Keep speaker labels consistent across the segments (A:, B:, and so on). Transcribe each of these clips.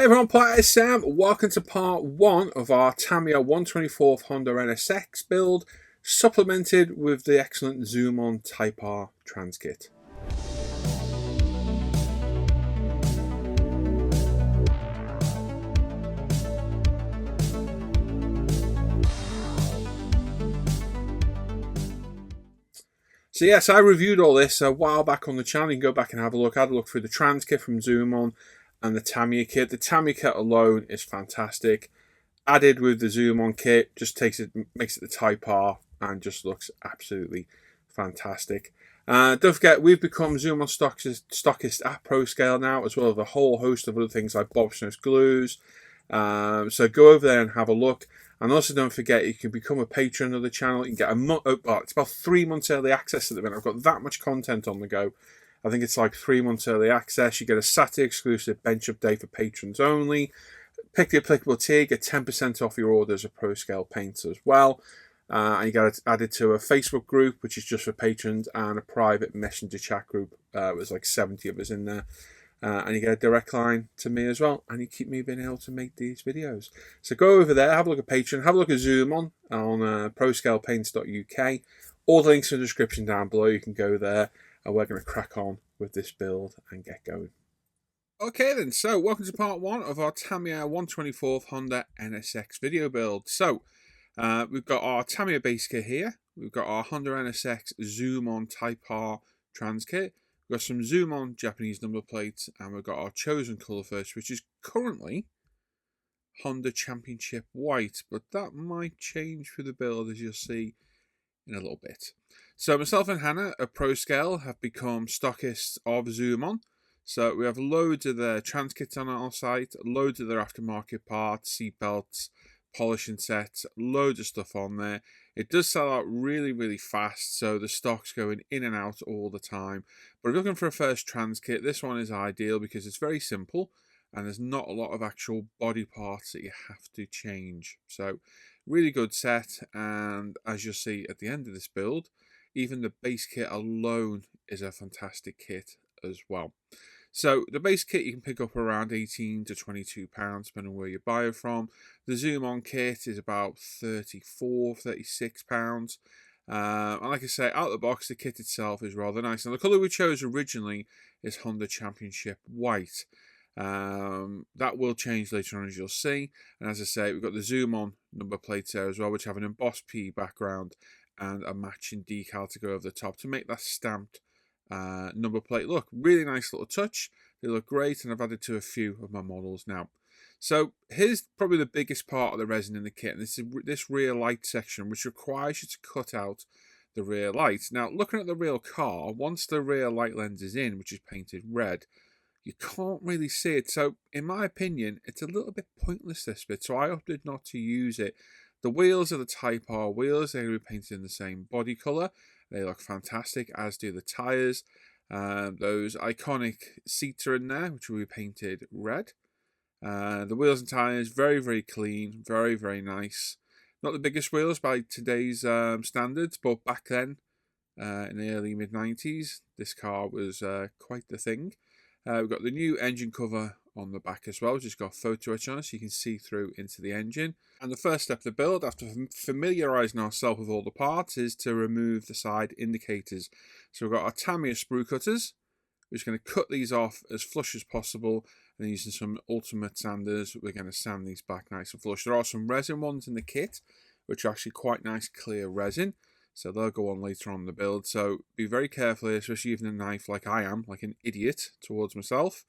A: Hey everyone, it's Sam. Welcome to part 1 of our Tamiya 124th Honda NSX build, supplemented with the excellent Zoom On Type R Transkit. So yes, I reviewed all this a while back on the channel. You can go back and have a look. I had a look through the Transkit from Zoom On and the Tamiya kit. The Tamiya kit alone is fantastic. Added with the Zoom On kit, just makes it the Type R and just looks absolutely fantastic. Don't forget, we've become Zoom On stockist at Pro Scale now, as well as a whole host of other things like Bob Snow's glues. So go over there and have a look. And also don't forget, you can become a patron of the channel. You can get it's about 3 months early access at the minute. I've got that much content on the go. I think it's like 3 months early access. You get a Saturday exclusive bench update for patrons only. Pick the applicable tier, get 10% off your orders of Pro Scale paints as well. And you get added to a Facebook group, which is just for patrons, and a private messenger chat group. There's like 70 of us in there. And you get a direct line to me as well, and you keep me being able to make these videos. So go over there, have a look at Patreon, have a look at Zoom on proscalepaints.uk. All the links in the description down below. You can go there, and we're going to crack on with this build and get going. Okay then, so welcome to part 1 of our Tamiya 124th Honda NSX video build. So we've got our Tamiya base kit here. We've got our Honda NSX Zoom On Type R Transkit. We've got some Zoom On Japanese number plates, and we've got our chosen colour first, which is currently Honda Championship White, but that might change for the build, as you'll see in a little bit. So myself and Hannah at Pro Scale have become stockists of Zoom On. So we have loads of their Transkits on our site, loads of their aftermarket parts, seat belts, polishing sets, loads of stuff on there. It does sell out really, really fast, so the stock's going in and out all the time. But if you're looking for a first Transkit, this one is ideal because it's very simple and there's not a lot of actual body parts that you have to change. So really good set, and as you'll see at the end of this build, even the base kit alone is a fantastic kit as well. So the base kit you can pick up around £18 to £22 depending on where you buy it from. The Zoom On kit is about £34, £36. And like I say, out of the box, the kit itself is rather nice. And the colour we chose originally is Honda Championship White. That will change later on, as you'll see. And as I say, we've got the Zoom On number plates there as well, which have an embossed P background and a matching decal to go over the top to make that stamped number plate look. Really nice little touch. They look great, and I've added to a few of my models now. So here's probably the biggest part of the resin in the kit, and this is this rear light section, which requires you to cut out the rear light. Now, looking at the real car, once the rear light lens is in, which is painted red, you can't really see it. So in my opinion, it's a little bit pointless, this bit, so I opted not to use it. The wheels are the Type R wheels. They're going to be painted in the same body colour. They look fantastic, as do the tyres. Those iconic seats are in there, which will be painted red. The wheels and tyres, very, very clean, very, very nice. Not the biggest wheels by today's standards, but back then, in the early mid-90s, this car was quite the thing. We've got the new engine cover on the back as well, which has got photo etch on it so you can see through into the engine. And the first step of the build, after familiarising ourselves with all the parts, is to remove the side indicators. So we've got our Tamiya sprue cutters. We're just going to cut these off as flush as possible, and using some ultimate sanders, we're going to sand these back nice and flush. There are some resin ones in the kit, which are actually quite nice clear resin, so they'll go on later on in the build. So be very careful here, especially using a knife like I am, like an idiot towards myself.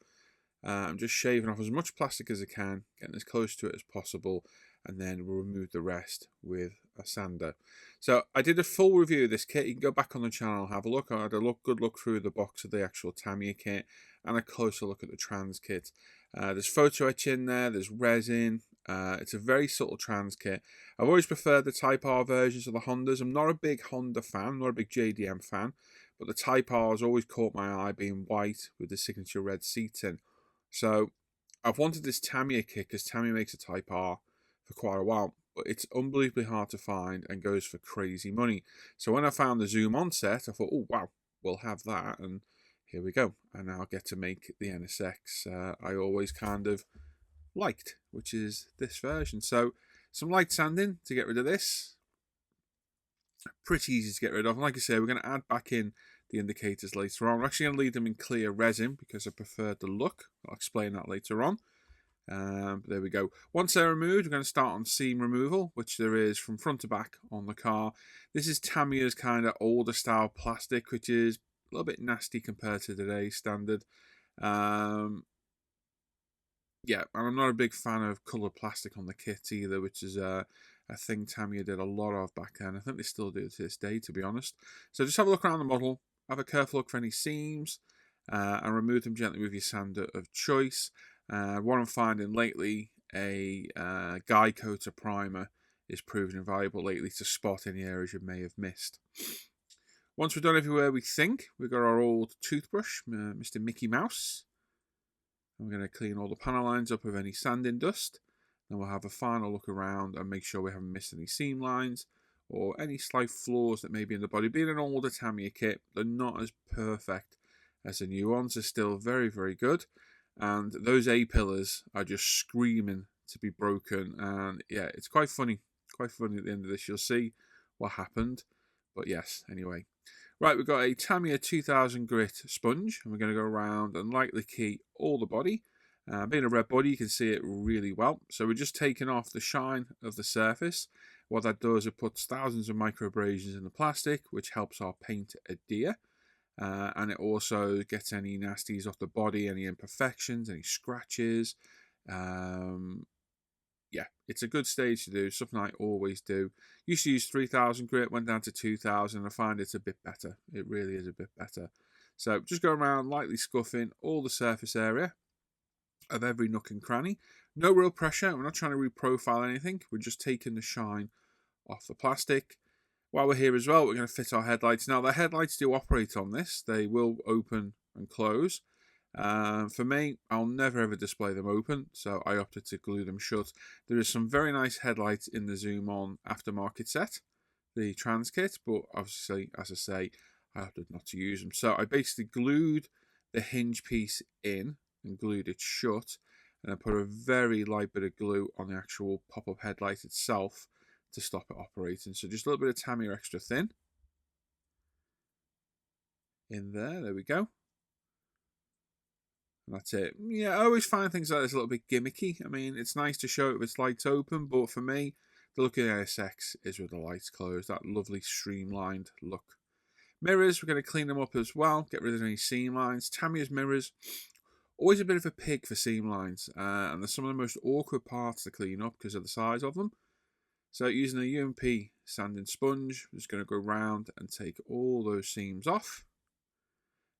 A: I'm just shaving off as much plastic as I can, getting as close to it as possible, and then we'll remove the rest with a sander. So I did a full review of this kit. You can go back on the channel and have a look. I had a good look through the box of the actual Tamiya kit and a closer look at the Transkit. There's photo etch in there, there's resin. It's a very subtle Transkit. I've always preferred the Type R versions of the Hondas. I'm not a big Honda fan, not a big JDM fan, but the Type R has always caught my eye, being white with the signature red seats in. So I've wanted this Tamiya kit because Tamiya makes a Type R for quite a while, but it's unbelievably hard to find and goes for crazy money. So when I found the Zoom On set, I thought, oh wow, we'll have that, and here we go. And now I get to make the NSX. I always kind of liked, which is this version. So some light sanding to get rid of this. Pretty easy to get rid of. And like I say, we're going to add back in the indicators later on. We're actually going to leave them in clear resin because I prefer the look. I'll explain that later on. There we go. Once they're removed, we're going to start on seam removal, which there is from front to back on the car. This is Tamiya's kind of older style plastic, which is a little bit nasty compared to today's standard. Yeah, and I'm not a big fan of coloured plastic on the kit either, which is a thing Tamiya did a lot of back then. I think they still do to this day, to be honest. So just have a look around the model, have a careful look for any seams, and remove them gently with your sander of choice. What I'm finding lately, a guide coater primer is proving invaluable lately to spot any areas you may have missed. Once we're done everywhere we think, we've got our old toothbrush, Mr. Mickey Mouse. We're going to clean all the panel lines up with any sanding dust. Then we'll have a final look around and make sure we haven't missed any seam lines or any slight flaws that may be in the body. Being an older Tamiya kit, they're not as perfect as the new ones. They're still very, very good. And those A-pillars are just screaming to be broken. And yeah, it's quite funny. Quite funny at the end of this. You'll see what happened. But yes, anyway. Right, we've got a Tamiya 2000 grit sponge, and we're going to go around and lightly key all the body. Being a red body, you can see it really well. So we're just taking off the shine of the surface. What that does, it puts thousands of micro abrasions in the plastic, which helps our paint adhere. And it also gets any nasties off the body, any imperfections, any scratches. Yeah, it's a good stage to do, something I always do. Used to use 3000 grit, went down to 2000, and I find it's a bit better. It really is a bit better. So just go around lightly scuffing all the surface area of every nook and cranny. No real pressure. We're not trying to reprofile anything. We're just taking the shine off the plastic. While we're here as well, we're going to fit our headlights. Now, the headlights do operate on this. They will open and close. For me, I'll never ever display them open, so I opted to glue them shut. There is some very nice headlights in the Zoom On aftermarket set, the Transkit, but obviously, as I say, I opted not to use them. So I basically glued the hinge piece in and glued it shut, and I put a very light bit of glue on the actual pop-up headlight itself to stop it operating. So just a little bit of Tamiya extra thin in there. There we go. And that's it. Yeah, I always find things like this a little bit gimmicky. I mean, it's nice to show it with its lights open, but for me, the look of the NSX is with the lights closed. That lovely streamlined look. Mirrors, we're going to clean them up as well. Get rid of any seam lines. Tamiya's mirrors, always a bit of a pig for seam lines. And they're some of the most awkward parts to clean up because of the size of them. So using a UMP sanding sponge, we're just going to go around and take all those seams off.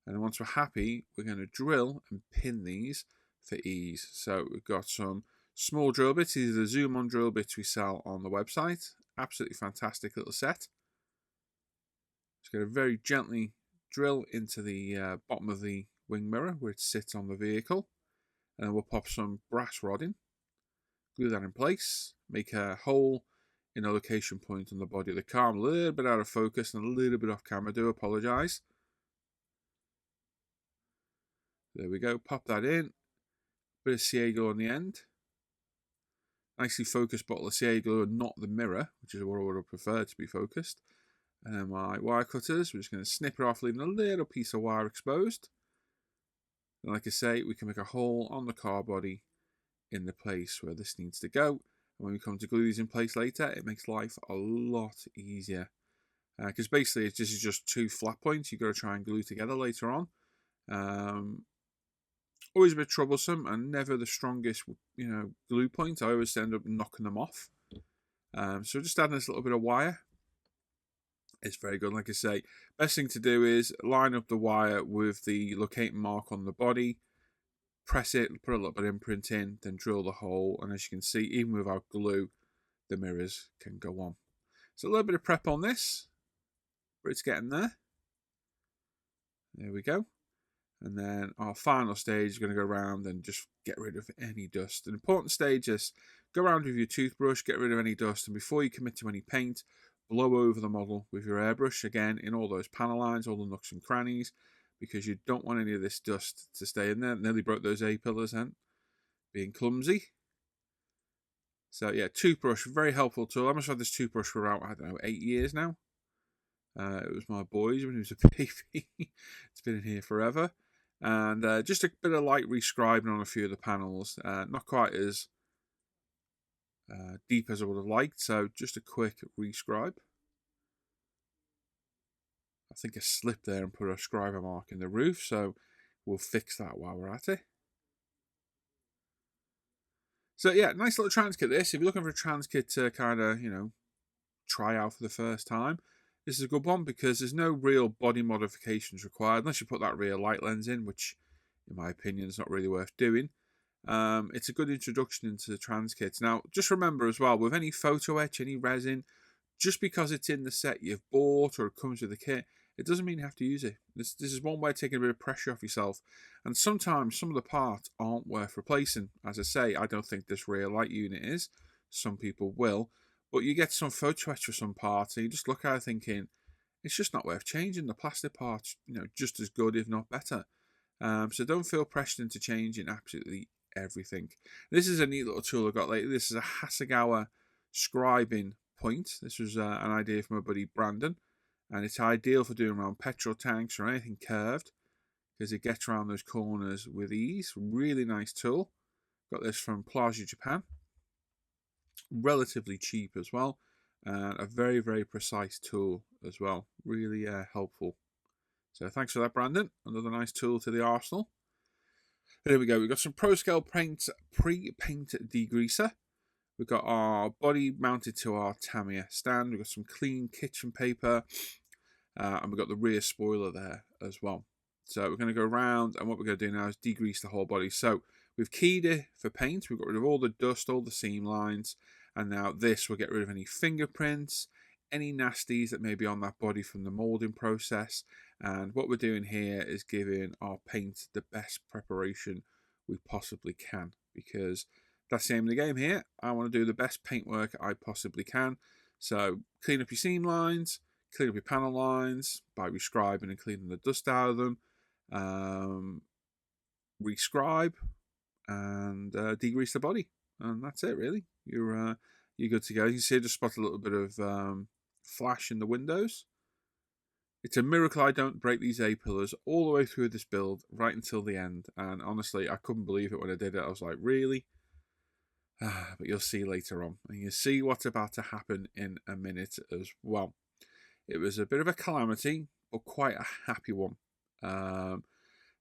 A: And then once we're happy, we're going to drill and pin these for ease. So we've got some small drill bits. These are the Zoom On drill bits we sell on the website. Absolutely fantastic little set. Just going to very gently drill into the bottom of the wing mirror where it sits on the vehicle. And then we'll pop some brass rod in. Glue that in place. Make a hole in a location point on the body of the car. I'm a little bit out of focus and a little bit off camera. I do apologise. There we go, pop that in. Bit of CA glue on the end. Nicely focused bottle of CA glue and not the mirror, which is what I would have preferred to be focused. And then my wire cutters, we're just going to snip it off, leaving a little piece of wire exposed. And like I say, we can make a hole on the car body in the place where this needs to go. And when we come to glue these in place later, it makes life a lot easier. Because basically, this is just two flat points you've got to try and glue together later on. Always a bit troublesome and never the strongest, glue point. I always end up knocking them off. So just adding this little bit of wire. It's very good. Like I say, best thing to do is line up the wire with the locating mark on the body. Press it, put a little bit of imprint in, then drill the hole. And as you can see, even without glue, the mirrors can go on. So a little bit of prep on this, but it's getting there. There we go. And then our final stage is going to go around and just get rid of any dust. An important stage is go around with your toothbrush, get rid of any dust, and before you commit to any paint, blow over the model with your airbrush, again, in all those panel lines, all the nooks and crannies, because you don't want any of this dust to stay in there. Nearly broke those A-pillars then, being clumsy. So yeah, toothbrush, very helpful tool. I must have had this toothbrush for about, I don't know, 8 years now. It was my boy's when he was a baby. It's been in here forever. And just a bit of light rescribing on a few of the panels. Not quite as deep as I would have liked, so just a quick rescribe. I think I slipped there and put a scriber mark in the roof, so we'll fix that while we're at it. So yeah, nice little Transkit this. If you're looking for a Transkit to kind of, try out for the first time, this is a good one because there's no real body modifications required unless you put that rear light lens in, which in my opinion is not really worth doing. It's a good introduction into the Transkits. Now, just remember as well, with any photo etch, any resin, just because it's in the set you've bought or it comes with the kit, it doesn't mean you have to use it. This is one way of taking a bit of pressure off yourself. And sometimes some of the parts aren't worth replacing. As I say, I don't think this rear light unit is. Some people will. But you get some photo etch for some parts and you just look at it thinking, it's just not worth changing. The plastic parts, just as good, if not better. So don't feel pressured into changing absolutely everything. This is a neat little tool I got lately. This is a Hasegawa scribing point. This was an idea from my buddy Brandon, and it's ideal for doing around petrol tanks or anything curved because it gets around those corners with ease. Really nice tool. Got this from Plaza Japan. Relatively cheap as well, and a very, very precise tool as well. Really helpful. So thanks for that, Brandon. Another nice tool to the arsenal. There we go. We've got some Pro Scale Paint pre-paint degreaser. We've got our body mounted to our Tamiya stand. We've got some clean kitchen paper. And we've got the rear spoiler there as well. So we're going to go around, and what we're going to do now is degrease the whole body. So we've keyed it for paint. We've got rid of all the dust, all the seam lines. And now this will get rid of any fingerprints, any nasties that may be on that body from the moulding process. And what we're doing here is giving our paint the best preparation we possibly can, because that's the aim of the game here. I want to do the best paint work I possibly can. So clean up your seam lines, clean up your panel lines by rescribing and cleaning the dust out of them, rescribe and degrease the body, and that's it really. You're good to go. You can see I just spot a little bit of flash in the windows. It's a miracle I don't break these A-pillars all the way through this build right until the end, and honestly I couldn't believe it when I did it. I was like, really? But you'll see later on, and you'll see what's about to happen in a minute as well. It was a bit of a calamity, but quite a happy one.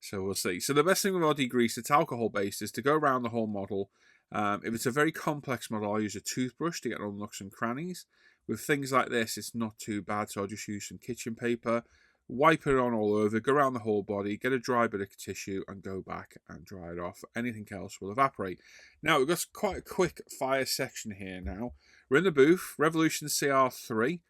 A: So we'll see. So the best thing with our degrease, it's alcohol-based, is to go around the whole model. If it's a very complex model, I'll use a toothbrush to get on nooks and crannies. With things like this, it's not too bad, so I'll just use some kitchen paper, wipe it on all over, go around the whole body, get a dry bit of tissue, and go back and dry it off. Anything else will evaporate. Now, we've got quite a quick fire section here now. We're in the booth, Revolution CR3.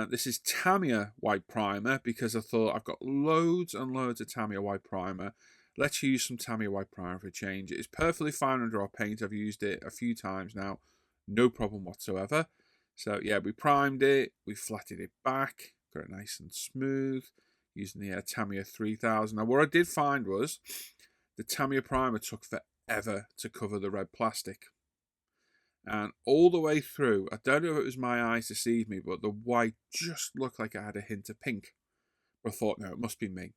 A: This is Tamiya white primer because I thought I've got loads and loads of Tamiya white primer. Let's use some Tamiya white primer for a change. It is perfectly fine under our paint. I've used it a few times now. No problem whatsoever. So yeah, we primed it. We flattened it back. Got it nice and smooth using the Tamiya 3000. Now what I did find was the Tamiya primer took forever to cover the red plastic. And all the way through, I don't know if it was my eyes deceived me, but the white just looked like it had a hint of pink. But I thought, no, it must be me.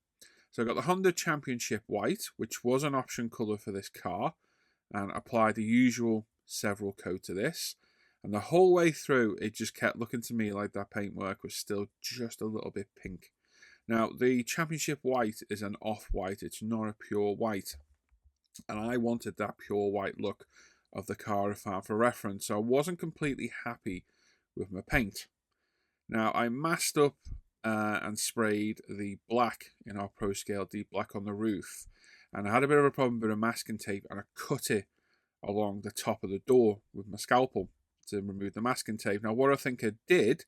A: So I got the Honda Championship White, which was an option colour for this car, and applied the usual several coat to this. And the whole way through, it just kept looking to me like that paintwork was still just a little bit pink. Now, the Championship White is an off-white. It's not a pure white. And I wanted that pure white look of the car I found for reference. So I wasn't completely happy with my paint. Now, I masked up and sprayed the black in our Pro Scale Deep Black on the roof. And I had a bit of a problem with a masking tape, and I cut it along the top of the door with my scalpel to remove the masking tape. Now, what I think I did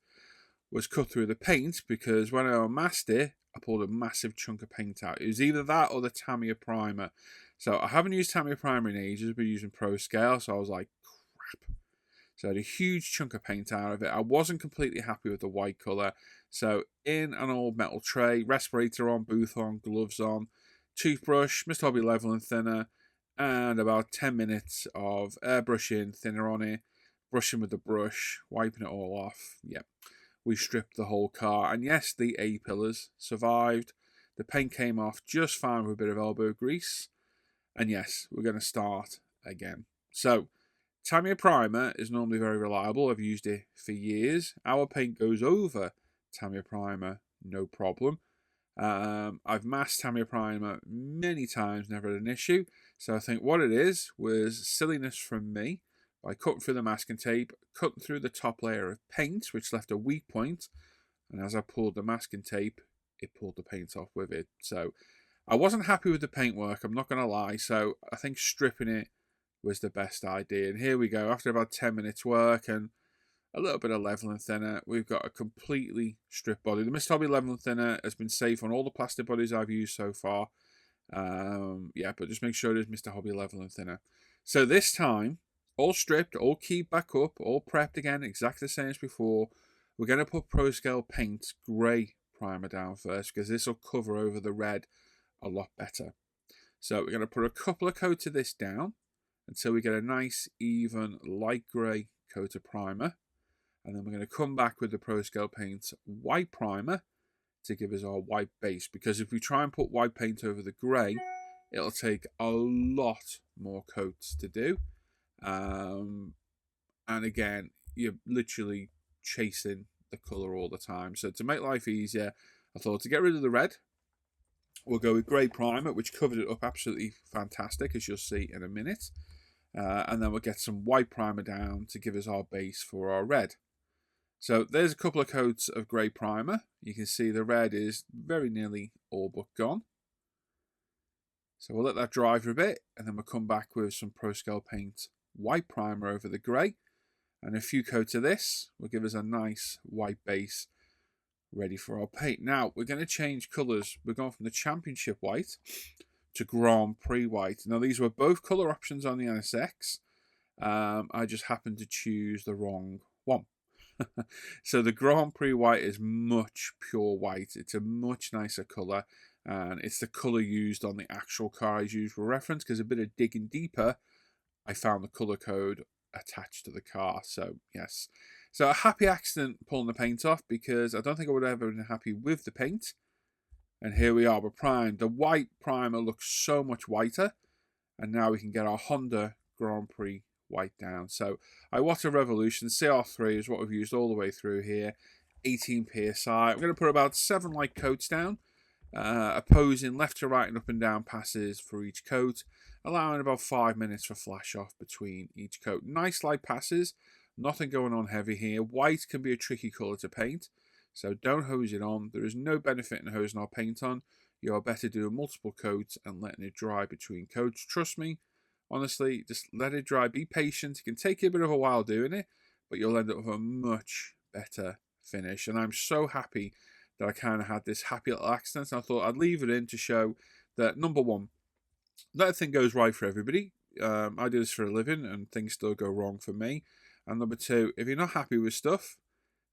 A: was cut through the paint, because when I unmasked it, I pulled a massive chunk of paint out. It was either that or the Tamiya primer. So I haven't used Tamiya primer in ages, but using Pro Scale, so I was like, crap. So I had a huge chunk of paint out of it. I wasn't completely happy with the white colour. So in an old metal tray, respirator on, booth on, gloves on, toothbrush, Mr. Hobby level and thinner, and about 10 minutes of airbrushing, thinner on it, brushing with the brush, wiping it all off. Yep, we stripped the whole car, and yes, the A-pillars survived. The paint came off just fine with a bit of elbow grease, and yes, we're going to start again. So, Tamiya primer is normally very reliable. I've used it for years. Our paint goes over Tamiya primer, no problem. I've masked Tamiya primer many times, never had an issue. So I think what it is was silliness from me by cutting through the masking tape, cutting through the top layer of paint, which left a weak point. And as I pulled the masking tape, it pulled the paint off with it. So I wasn't happy with the paintwork, I'm not going to lie. So I think stripping it was the best idea. And here we go. After about 10 minutes work and a little bit of leveling thinner, we've got a completely stripped body. The Mr. Hobby leveling thinner has been safe on all the plastic bodies I've used so far. Yeah, but just make sure it is Mr. Hobby leveling thinner. So this time, all stripped, all keyed back up, all prepped again, exactly the same as before. We're going to put Pro Scale Paint grey primer down first, because this will cover over the red a lot better. So we're going to put a couple of coats of this down until we get a nice, even, light grey coat of primer. And then we're going to come back with the Pro Scale Paint white primer to give us our white base. Because if we try and put white paint over the grey, it'll take a lot more coats to do. And again, you're literally chasing the colour all the time. So to make life easier, I thought to get rid of the red, we'll go with grey primer, which covered it up absolutely fantastic, as you'll see in a minute. And then we'll get some white primer down to give us our base for our red. So there's a couple of coats of grey primer. You can see the red is very nearly all but gone. So we'll let that dry for a bit, and then we'll come back with some Pro Scale Paint white primer over the grey. And a few coats of this will give us a nice white base ready for our paint. Now, we're going to change colours. We're going from the Championship white to Grand Prix white. Now, these were both colour options on the NSX. I just happened to choose the wrong one. So the Grand Prix white is much pure white. It's a much nicer colour, and it's the colour used on the actual car I used for reference, because a bit of digging deeper, I found the colour code attached to the car. So yes, so a happy accident pulling the paint off, because I don't think I would have ever been happy with the paint. And here we are, we're primed. The white primer looks so much whiter, and now we can get our Honda Grand Prix white down. So Iwata Revolution CR3 is what we've used all the way through here. 18 psi. I'm going to put about 7 light coats down, opposing left to right and up and down passes for each coat, allowing about 5 minutes for flash off between each coat. Nice light passes, nothing going on heavy here. White can be a tricky colour to paint, so don't hose it on. There is no benefit in hosing our paint on. You are better doing multiple coats and letting it dry between coats. Trust me, honestly, just let it dry. Be patient. It can take you a bit of a while doing it, but you'll end up with a much better finish. And I'm so happy that I kind of had this happy little accident. And I thought I'd leave it in to show that, number one, that everything goes right for everybody. I do this for a living, and things still go wrong for me. And number two, if you're not happy with stuff,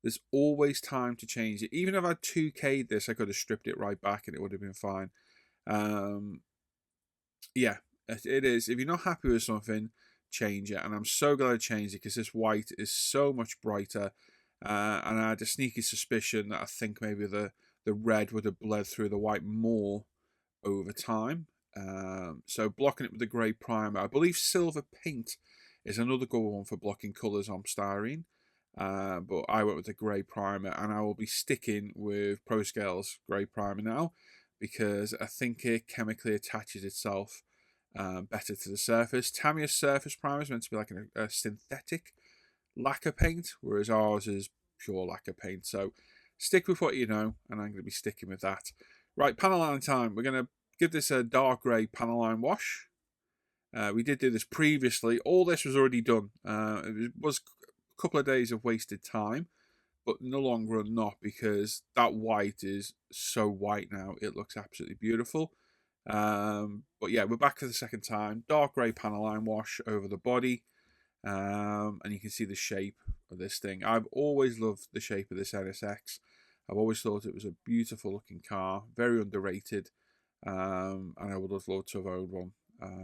A: there's always time to change it. Even if I 2K'd this, I could have stripped it right back and it would have been fine. Yeah, it is. If you're not happy with something, change it. And I'm so glad I changed it, because this white is so much brighter. And I had a sneaky suspicion that I think maybe the red would have bled through the white more over time. So blocking it with the grey primer. I believe silver paint is another good one for blocking colours on styrene. But I went with the grey primer, and I will be sticking with ProScale's grey primer now, because I think it chemically attaches itself better to the surface. Tamiya's surface primer is meant to be like a synthetic lacquer paint, whereas ours is pure lacquer paint. So stick with what you know, and I'm going to be sticking with that. Right, panel line time. We're going to give this a dark grey panel line wash. We did do this previously. All this was already done. It was couple of days of wasted time, but in the long run not, because that white is so white now, it looks absolutely beautiful. But yeah, we're back for the second time. Dark grey panel line wash over the body, and you can see the shape of this thing. I've always loved the shape of this NSX. I've always thought it was a beautiful looking car, very underrated, and I would have loved to have owned one.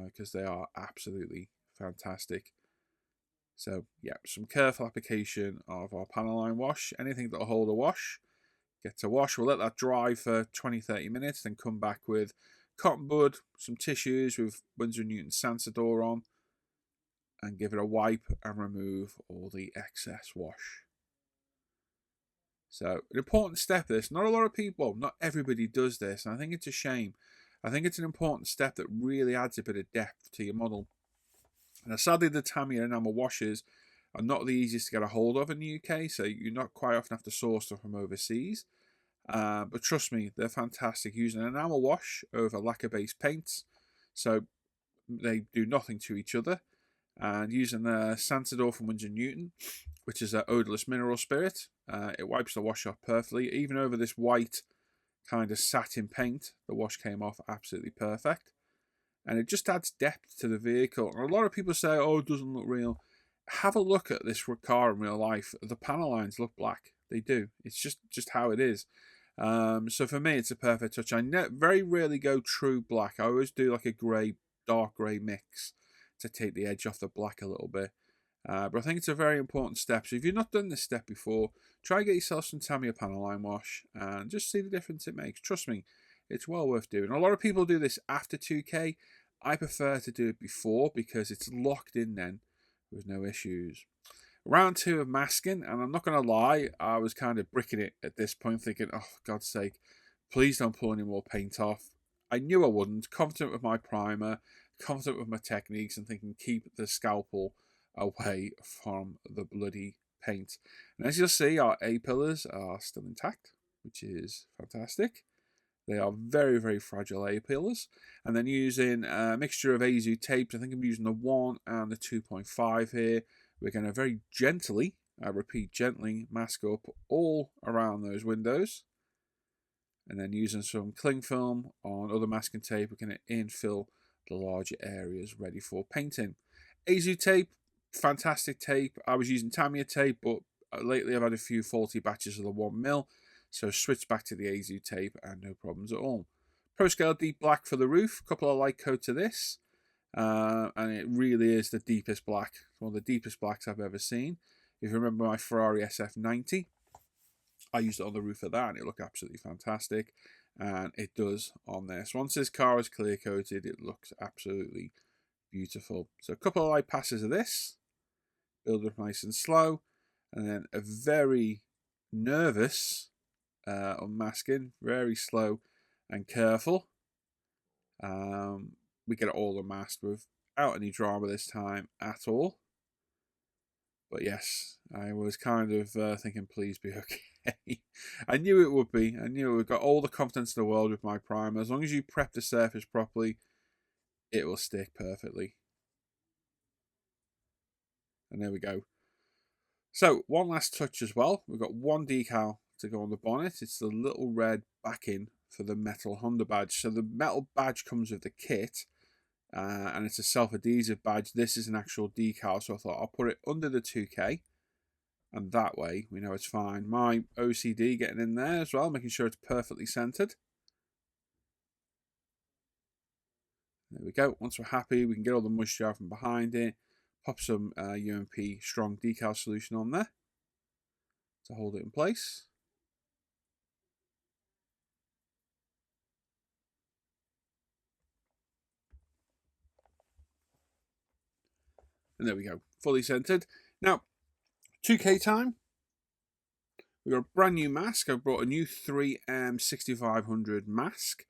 A: because they are absolutely fantastic. So yeah, some careful application of our panel line wash. Anything that'll hold a wash, get to wash. We'll let that dry for 20-30 minutes, then come back with cotton bud, some tissues with Winsor & Newton Sansador on, and give it a wipe and remove all the excess wash. So an important step this. Not a lot of people, not everybody does this, and I think it's a shame. I think it's an important step that really adds a bit of depth to your model. Now, sadly, the Tamiya enamel washes are not the easiest to get a hold of in the UK, so you're not quite often have to source them from overseas. But trust me, they're fantastic. Using an enamel wash over lacquer-based paints, so they do nothing to each other. And using the Sansador from Winsor & Newton, which is an odorless mineral spirit, it wipes the wash off perfectly. Even over this white kind of satin paint, the wash came off absolutely perfect. And it just adds depth to the vehicle. And a lot of people say, oh, it doesn't look real. Have a look at this car in real life. The panel lines look black. They do. It's just how it is. So for me, it's a perfect touch. I very rarely go true black. I always do like a grey, dark grey mix to take the edge off the black a little bit. But I think it's a very important step. So if you've not done this step before, try and get yourself some Tamiya panel line wash and just see the difference it makes. Trust me, it's well worth doing. A lot of people do this after 2K. I prefer to do it before because it's locked in then with no issues. Round 2 of masking, and I'm not going to lie, I was kind of bricking it at this point, thinking, oh, for God's sake, please don't pull any more paint off. I knew I wouldn't, confident with my primer, confident with my techniques, and thinking keep the scalpel away from the bloody paint. And as you'll see, our A-pillars are still intact, which is fantastic. They are very, very fragile A-pillars. And then using a mixture of Aizu tapes, I think I'm using the 1 and the 2.5 here. We're going to very gently, I repeat, gently mask up all around those windows. And then using some cling film on other masking tape, we're going to infill the larger areas ready for painting. Aizu tape, fantastic tape. I was using Tamiya tape, but lately I've had a few faulty batches of the 1mm. So switch back to the Aizu tape and no problems at all. Pro Scale Deep Black for the roof. A couple of light coats of this. And it really is the deepest black. One of the deepest blacks I've ever seen. If you remember my Ferrari SF90, I used it on the roof of that and it looked absolutely fantastic. And it does on this. Once this car is clear coated, it looks absolutely beautiful. So a couple of light passes of this. Build up nice and slow. And then a very nervous unmasking, very slow and careful. We get it all unmasked without any drama this time at all. But yes, I was kind of thinking, please be okay. I knew it would be. I knew it would. Got all the confidence in the world with my primer. As long as you prep the surface properly, it will stick perfectly. And there we go. So one last touch as well. We've got one decal to go on the bonnet. It's the little red backing for the metal Honda badge. So the metal badge comes with the kit, and it's a self-adhesive badge. This is an actual decal, so I thought I'll put it under the 2K, and that way we know it's fine. My OCD getting in there as well, making sure it's perfectly centered. There we go. Once we're happy, we can get all the moisture out from behind it. Pop some UMP strong decal solution on there to hold it in place. And there we go, fully centered. Now, 2K time. We've got a brand new mask. I've brought a new 3M 6500 mask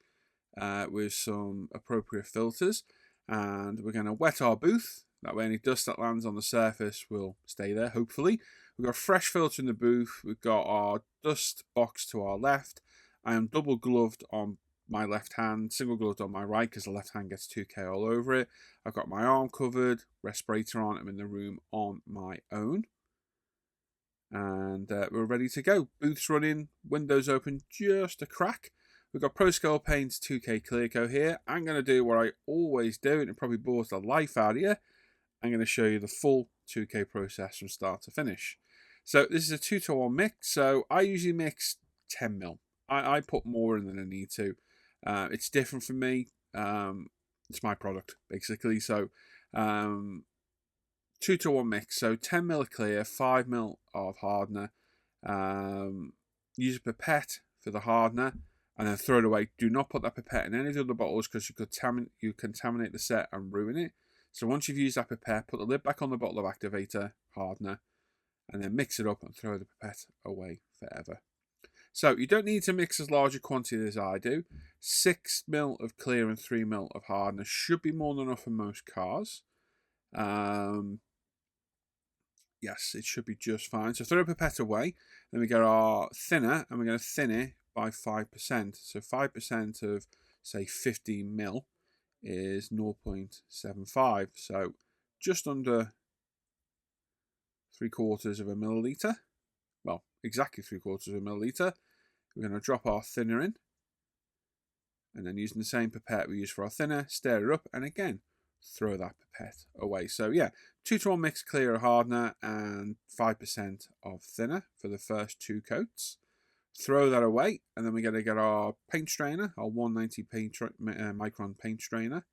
A: with some appropriate filters. And we're going to wet our booth. That way any dust that lands on the surface will stay there, hopefully. We've got a fresh filter in the booth. We've got our dust box to our left. I am double gloved on my left hand, single gloved on my right because the left hand gets 2K all over it. I've got my arm covered, respirator on. I'm in the room on my own. And we're ready to go. Booth's running, windows open just a crack. We've got Pro Scale Paint's 2K Clear Coat here. I'm going to do what I always do, and it probably bores the life out of you. I'm going to show you the full 2K process from start to finish. So this is a 2-to-1 mix. So I usually mix 10 mil. I put more in than I need to. It's different for me. It's my product, basically. So 2-to-1 mix. So 10 ml of clear, 5 ml of hardener. Use a pipette for the hardener, and then throw it away. Do not put that pipette in any of the other bottles because you contaminate the set and ruin it. So once you've used that pipette, put the lid back on the bottle of activator, hardener, and then mix it up and throw the pipette away forever. So you don't need to mix as large a quantity as I do. 6 ml of clear and 3 ml of hardener should be more than enough for most cars. Yes, it should be just fine. So throw a pipette away. Then we get our thinner, and we're going to thin it by 5%. So 5% of, say, 15 ml is 0.75. So just under 3/4 of a milliliter. Well, exactly 3/4 of a milliliter. We're going to drop our thinner in. And then using the same pipette we use for our thinner, stir it up, and again, throw that pipette away. So yeah, 2-to-1 mix clear hardener and 5% of thinner for the first 2 coats. Throw that away, and then we're going to get our paint strainer, our 190 micron paint strainer.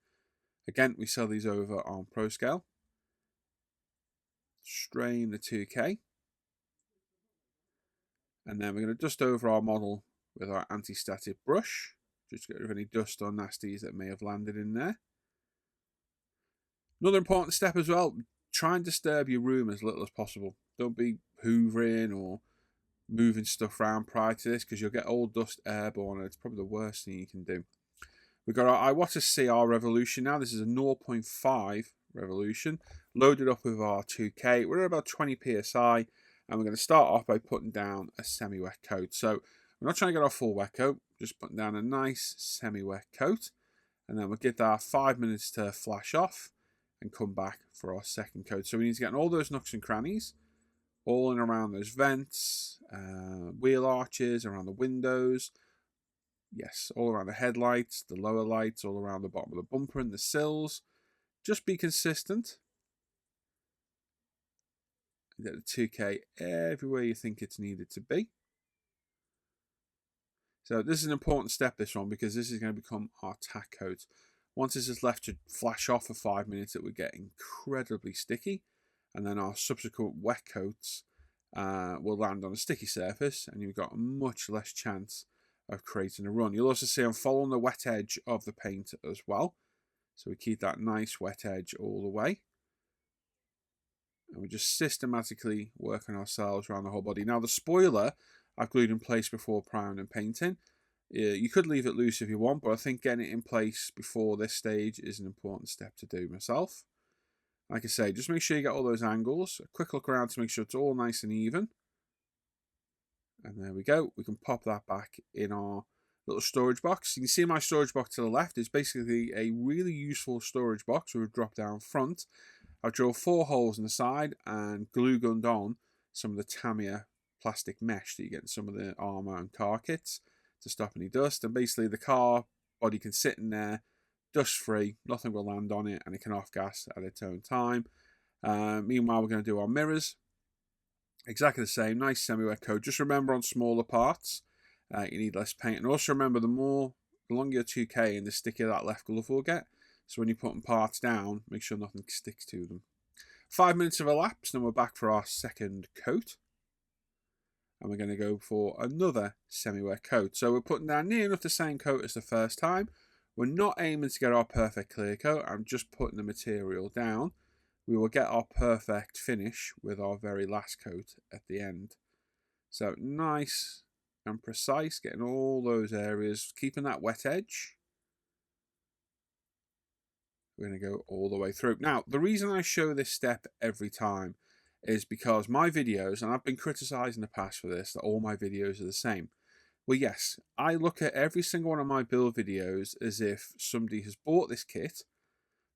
A: Again, we sell these over on ProScale. Strain the 2K. And then we're going to dust over our model with our anti-static brush, just to get rid of any dust or nasties that may have landed in there. Another important step as well, try and disturb your room as little as possible. Don't be hoovering or moving stuff around prior to this, because you'll get all dust airborne, and it's probably the worst thing you can do. We've got our Iwata CR Revolution now. This is a 0.5 Revolution, loaded up with our 2K. We're at about 20 psi, and we're going to start off by putting down a semi-wet coat. So we're not trying to get our full wet coat, just putting down a nice semi-wet coat, and then we'll give that 5 minutes to flash off and come back for our second coat. So we need to get in all those nooks and crannies, all in around those vents, wheel arches, around the windows, yes, all around the headlights, the lower lights, all around the bottom of the bumper and the sills. Just be consistent. Get the 2K everywhere you think it's needed to be. So this is an important step, this one, because this is going to become our tack coat. Once this is left to flash off for 5 minutes, it will get incredibly sticky, and then our subsequent wet coats will land on a sticky surface, and you've got a much less chance of creating a run. You'll also see I'm following the wet edge of the paint as well, so we keep that nice wet edge all the way, and we just systematically working ourselves around the whole body. Now the spoiler I've glued in place before priming and painting. You could leave it loose if you want, but I think getting it in place before this stage is an important step to do myself. Like I say, just make sure you get all those angles. A quick look around to make sure it's all nice and even. And there we go. We can pop that back in our little storage box. You can see my storage box to the left is basically a really useful storage box with a drop down front. I've drilled 4 holes in the side and glue gunned on some of the Tamiya plastic mesh that you get in some of the armour and car kits to stop any dust, and basically the car body can sit in there dust free, nothing will land on it, and it can off gas at its own time. Meanwhile, we're going to do our mirrors, exactly the same, nice semi-wet coat. Just remember on smaller parts you need less paint, and also remember the longer your 2K and the stickier that left glove will get, so when you're putting parts down, make sure nothing sticks to them. 5 minutes have elapsed, and we're back for our second coat. And we're going to go for another semi-wet coat. So we're putting down near enough the same coat as the first time. We're not aiming to get our perfect clear coat. I'm just putting the material down. We will get our perfect finish with our very last coat at the end. So nice and precise, getting all those areas, keeping that wet edge. We're going to go all the way through. Now, the reason I show this step every time is because my videos, and I've been criticised in the past for this, that all my videos are the same. Well, yes, I look at every single one of my build videos as if somebody has bought this kit,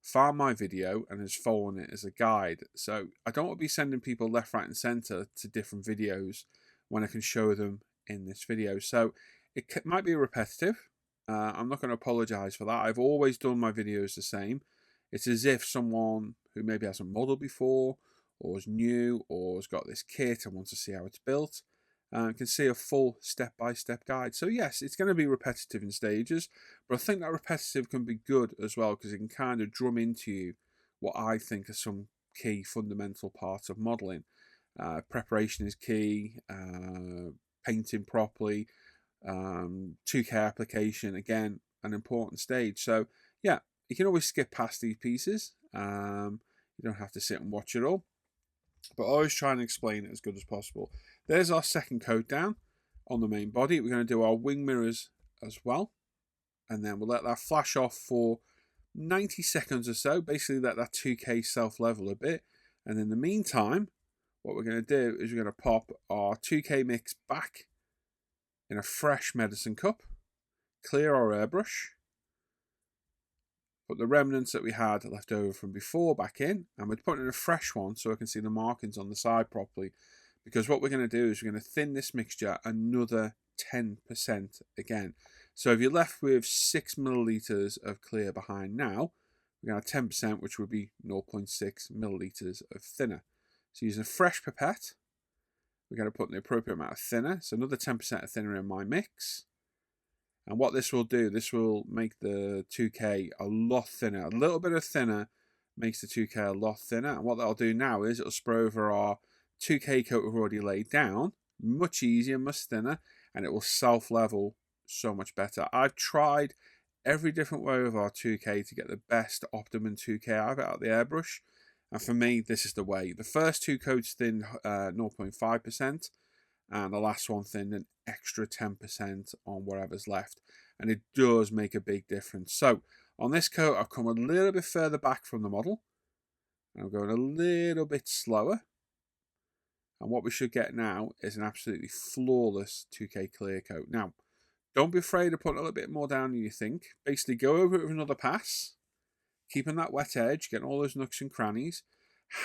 A: found my video, and has followed it as a guide. So I don't want to be sending people left, right, and centre to different videos when I can show them in this video. So it might be repetitive. I'm not going to apologise for that. I've always done my videos the same. It's as if someone who maybe hasn't modelled before, or is new, or has got this kit and wants to see how it's built, You can see a full step-by-step guide. So yes, it's going to be repetitive in stages, but I think that repetitive can be good as well because it can kind of drum into you what I think are some key fundamental parts of modelling. Preparation is key, painting properly, 2K application, again, an important stage. So yeah, you can always skip past these pieces. You don't have to sit and watch it all, but always try and explain it as good as possible. There's our second coat down on the main body. We're going to do our wing mirrors as well, and then we'll let that flash off for 90 seconds or so, basically let that 2K self-level a bit. And in the meantime, what we're going to do is we're going to pop our 2K mix back in a fresh medicine cup, clear our airbrush, put the remnants that we had left over from before back in, and we're putting in a fresh one so I can see the markings on the side properly. Because what we're going to do is we're going to thin this mixture another 10% again. So if you're left with 6 milliliters of clear behind now, we're going to have 10%, which would be 0.6 milliliters of thinner. So using a fresh pipette, we're going to put in the appropriate amount of thinner. So another 10% of thinner in my mix. And what this will do, this will make the 2K a lot thinner. A little bit of thinner makes the 2K a lot thinner. And what that'll do now is it'll spray over our 2K coat we've already laid down. Much easier, much thinner. And it will self-level so much better. I've tried every different way with our 2K to get the best optimum 2K out of the airbrush. And for me, this is the way. The first two coats thinned 0.5%. And the last one thinned an extra 10% on whatever's left. And it does make a big difference. So on this coat, I've come a little bit further back from the model. And I'm going a little bit slower. And what we should get now is an absolutely flawless 2K clear coat. Now, don't be afraid of putting a little bit more down than you think. Basically, go over it with another pass, keeping that wet edge, getting all those nooks and crannies.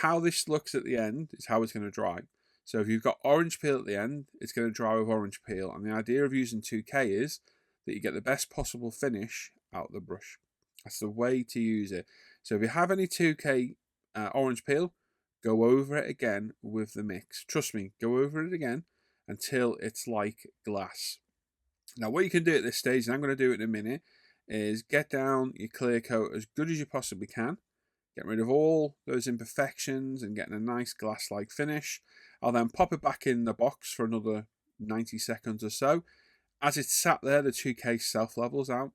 A: How this looks at the end is how it's going to dry. So if you've got orange peel at the end, it's going to dry with orange peel. And the idea of using 2K is that you get the best possible finish out of the brush. That's the way to use it. So if you have any 2K orange peel, go over it again with the mix. Trust me, go over it again until it's like glass. Now what you can do at this stage, and I'm going to do it in a minute, is get down your clear coat as good as you possibly can. Get rid of all those imperfections and getting a nice glass-like finish. I'll then pop it back in the box for another 90 seconds or so. As it's sat there, the 2K self-levels out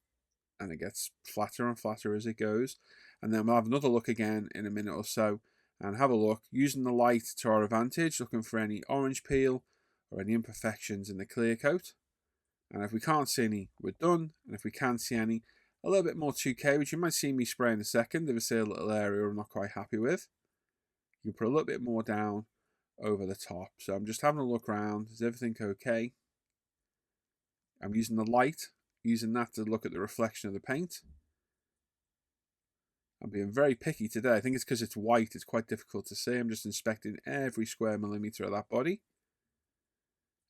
A: and it gets flatter and flatter as it goes. And then we'll have another look again in a minute or so and have a look using the light to our advantage, looking for any orange peel or any imperfections in the clear coat. And if we can't see any, we're done. And if we can see any, a little bit more 2K, which you might see me spray in a second if I see a little area I'm not quite happy with. You can put a little bit more down over the top. So I'm just having a look around. Is everything okay? I'm using the light, using that to look at the reflection of the paint. I'm being very picky today. I think it's because it's white. It's quite difficult to see. I'm just inspecting every square millimeter of that body.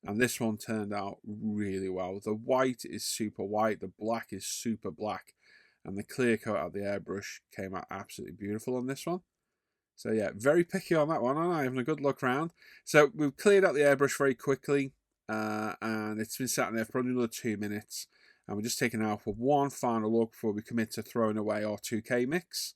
A: And this one turned out really well. The white is super white. The black is super black. And the clear coat out of the airbrush came out absolutely beautiful on this one. So yeah, very picky on that one. I'm having a good look around. So we've cleared out the airbrush very quickly. And it's been sat in there for probably another 2 minutes. And we're just taking it out for one final look before we commit to throwing away our 2K mix.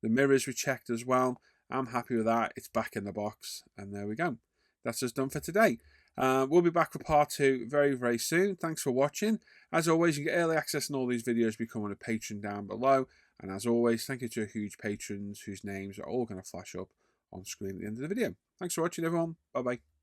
A: The mirrors we checked as well. I'm happy with that. It's back in the box. And there we go. That's us done for today. We'll be back for part 2 very, very soon. Thanks for watching. As always, you get early access on all these videos becoming a patron down below. And as always, thank you to our huge patrons whose names are all going to flash up on screen at the end of the video. Thanks for watching, everyone. Bye-bye.